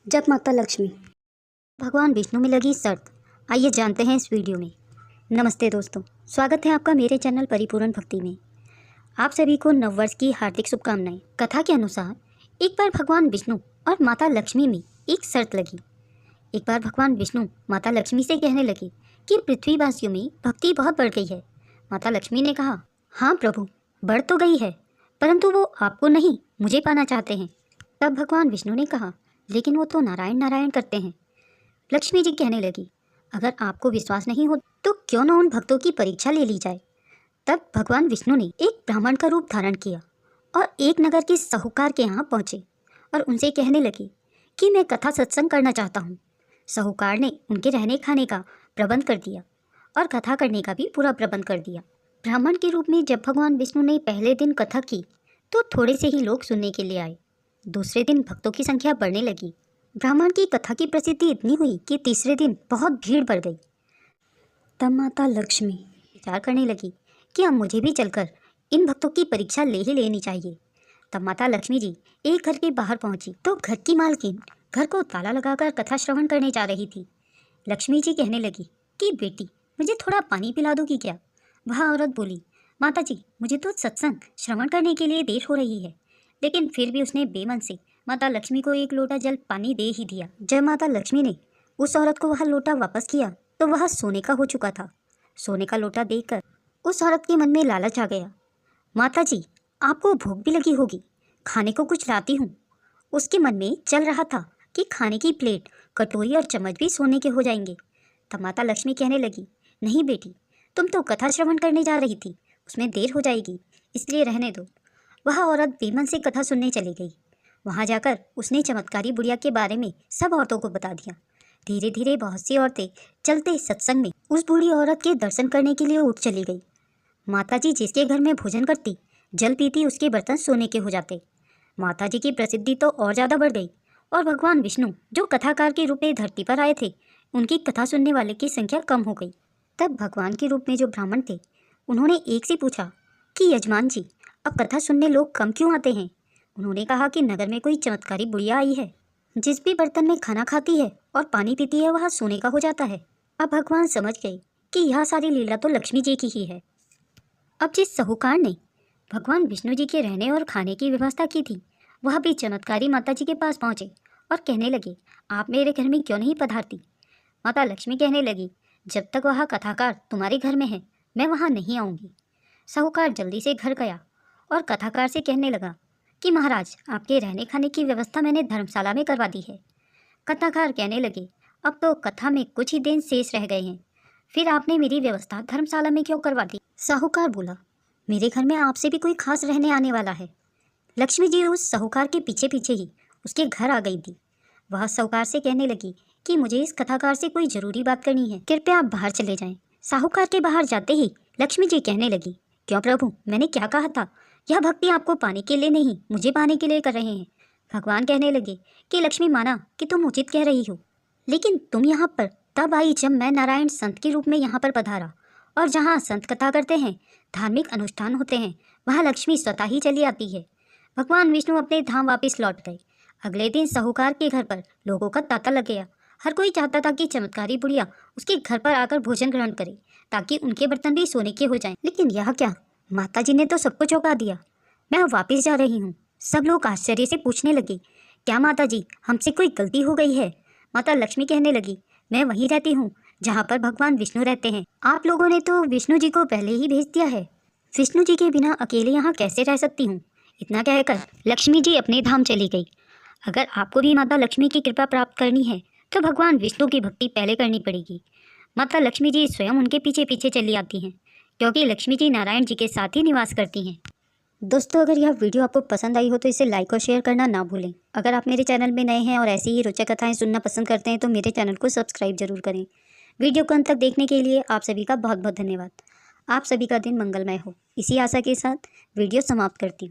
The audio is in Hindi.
जब माता लक्ष्मी भगवान विष्णु में लगी शर्त, आइए जानते हैं इस वीडियो में। नमस्ते दोस्तों, स्वागत है आपका मेरे चैनल परिपूर्ण भक्ति में। आप सभी को नववर्ष की हार्दिक शुभकामनाएं। कथा के अनुसार एक बार भगवान विष्णु और माता लक्ष्मी में एक शर्त लगी। एक बार भगवान विष्णु माता लक्ष्मी से कहने लगे कि पृथ्वीवासियों में भक्ति बहुत बढ़ गई है। माता लक्ष्मी ने कहा, हाँ प्रभु, बढ़ तो गई है, परंतु वो आपको नहीं मुझे पाना चाहते हैं। तब भगवान विष्णु ने कहा, लेकिन वो तो नारायण नारायण करते हैं। लक्ष्मी जी कहने लगी, अगर आपको विश्वास नहीं हो तो क्यों न उन भक्तों की परीक्षा ले ली जाए। तब भगवान विष्णु ने एक ब्राह्मण का रूप धारण किया और एक नगर के साहूकार के यहाँ पहुँचे और उनसे कहने लगे कि मैं कथा सत्संग करना चाहता हूँ। साहूकार ने उनके रहने खाने का प्रबंध कर दिया और कथा करने का भी पूरा प्रबंध कर दिया। ब्राह्मण के रूप में जब भगवान विष्णु ने पहले दिन कथा की तो थोड़े से ही लोग सुनने के लिए आए। दूसरे दिन भक्तों की संख्या बढ़ने लगी। ब्राह्मण की कथा की प्रसिद्धि इतनी हुई कि तीसरे दिन बहुत भीड़ बढ़ गई। तब माता लक्ष्मी विचार करने लगी कि अब मुझे भी चलकर इन भक्तों की परीक्षा ले ही लेनी चाहिए। तब माता लक्ष्मी जी एक घर के बाहर पहुंची तो घर की मालकिन घर को ताला लगाकर कथा श्रवण करने जा रही थी। लक्ष्मी जी कहने लगी कि बेटी, मुझे थोड़ा पानी पिला दोगी क्या। वह औरत बोली, माता जी, मुझे तो सत्संग श्रवण करने के लिए देर हो रही है। लेकिन फिर भी उसने बेमन से माता लक्ष्मी को एक लोटा जल पानी दे ही दिया। जब माता लक्ष्मी ने उस औरत को वह लोटा वापस किया तो वह सोने का हो चुका था। सोने का लोटा देखकर उस औरत के मन में लालच आ गया। माता जी, आपको भूख भी लगी होगी, खाने को कुछ लाती हूँ। उसके मन में चल रहा था कि खाने की प्लेट, कटोरी और चम्मच भी सोने के हो जाएंगे। तब माता लक्ष्मी कहने लगी, नहीं बेटी, तुम तो कथा श्रवण करने जा रही थी, उसमें देर हो जाएगी, इसलिए रहने दो। वह औरत बेमन से कथा सुनने चली गई। वहाँ जाकर उसने चमत्कारी बुढ़िया के बारे में सब औरतों को बता दिया। धीरे धीरे बहुत सी औरतें चलते सत्संग में उस बूढ़ी औरत के दर्शन करने के लिए उठ चली गई। माताजी जिसके घर में भोजन करती, जल पीती, उसके बर्तन सोने के हो जाते। माताजी की प्रसिद्धि तो और ज़्यादा बढ़ गई और भगवान विष्णु जो कथाकार के रूप में धरती पर आए थे, उनकी कथा सुनने वाले की संख्या कम हो गई। तब भगवान के रूप में जो ब्राह्मण थे, उन्होंने एक से पूछा कि यजमान जी, अब कथा सुनने लोग कम क्यों आते हैं। उन्होंने कहा कि नगर में कोई चमत्कारी बुढ़िया आई है, जिस भी बर्तन में खाना खाती है और पानी पीती है वह सोने का हो जाता है। अब भगवान समझ गए कि यह सारी लीला तो लक्ष्मी जी की ही है। अब जिस साहूकार ने भगवान विष्णु जी के रहने और खाने की व्यवस्था की थी, वह भी चमत्कारी माता जी के पास पहुँचे और कहने लगे, आप मेरे घर में क्यों नहीं पधारती। माता लक्ष्मी कहने लगी, जब तक वह कथाकार तुम्हारे घर में है, मैं वहाँ नहीं आऊँगी। साहूकार जल्दी से घर गया और कथाकार से कहने लगा कि महाराज, आपके रहने खाने की व्यवस्था मैंने धर्मशाला में करवा दी है। कथाकार कहने लगे, अब तो कथा में कुछ ही दिन शेष रह गए हैं, फिर आपने मेरी व्यवस्था धर्मशाला में क्यों करवा दी। साहूकार बोला, मेरे घर में आपसे भी कोई खास रहने आने वाला है। लक्ष्मी जी उस साहूकार के पीछे पीछे ही उसके घर आ गई थी। वह साहूकार से कहने लगी कि मुझे इस कथाकार से कोई ज़रूरी बात करनी है, कृपया आप बाहर चले जाएं। साहूकार के बाहर जाते ही लक्ष्मी जी कहने लगी, क्यों प्रभु, मैंने क्या कहा था, यह भक्ति आपको पाने के लिए नहीं, मुझे पाने के लिए कर रहे हैं। भगवान कहने लगे कि लक्ष्मी, माना कि तुम उचित कह रही हो, लेकिन तुम यहाँ पर तब आई जब मैं नारायण संत के रूप में यहाँ पर पधारा, और जहाँ संत कथा करते हैं, धार्मिक अनुष्ठान होते हैं, वहाँ लक्ष्मी स्वतः ही चली आती है। भगवान विष्णु अपने धाम वापिस लौट गए। अगले दिन साहूकार के घर पर लोगों का तांता लग गया। हर कोई चाहता था कि चमत्कारी बुढ़िया उसके घर पर आकर भोजन ग्रहण करे, ताकि उनके बर्तन भी सोने के हो जाएं। लेकिन यह क्या, माता जी ने तो सबको चौंका दिया। मैं वापस जा रही हूँ। सब लोग आश्चर्य से पूछने लगे, क्या माता जी, हमसे कोई गलती हो गई है। माता लक्ष्मी कहने लगी, मैं वहीं रहती हूँ जहाँ पर भगवान विष्णु रहते हैं। आप लोगों ने तो विष्णु जी को पहले ही भेज दिया है। विष्णु जी के बिना अकेले यहाँ कैसे रह सकती हूँ। इतना कहकर लक्ष्मी जी अपने धाम चली गई। अगर आपको भी माता लक्ष्मी की कृपा प्राप्त करनी है तो भगवान विष्णु की भक्ति पहले करनी पड़ेगी। माता लक्ष्मी जी स्वयं उनके पीछे पीछे चली आती हैं, क्योंकि लक्ष्मी जी नारायण जी के साथ ही निवास करती हैं। दोस्तों, अगर यह वीडियो आपको पसंद आई हो तो इसे लाइक और शेयर करना ना भूलें। अगर आप मेरे चैनल में नए हैं और ऐसी ही रोचक कथाएं सुनना पसंद करते हैं तो मेरे चैनल को सब्सक्राइब जरूर करें। वीडियो को अंत तक देखने के लिए आप सभी का बहुत बहुत धन्यवाद। आप सभी का दिन मंगलमय हो। इसी आशा के साथ वीडियो समाप्त करती हूँ।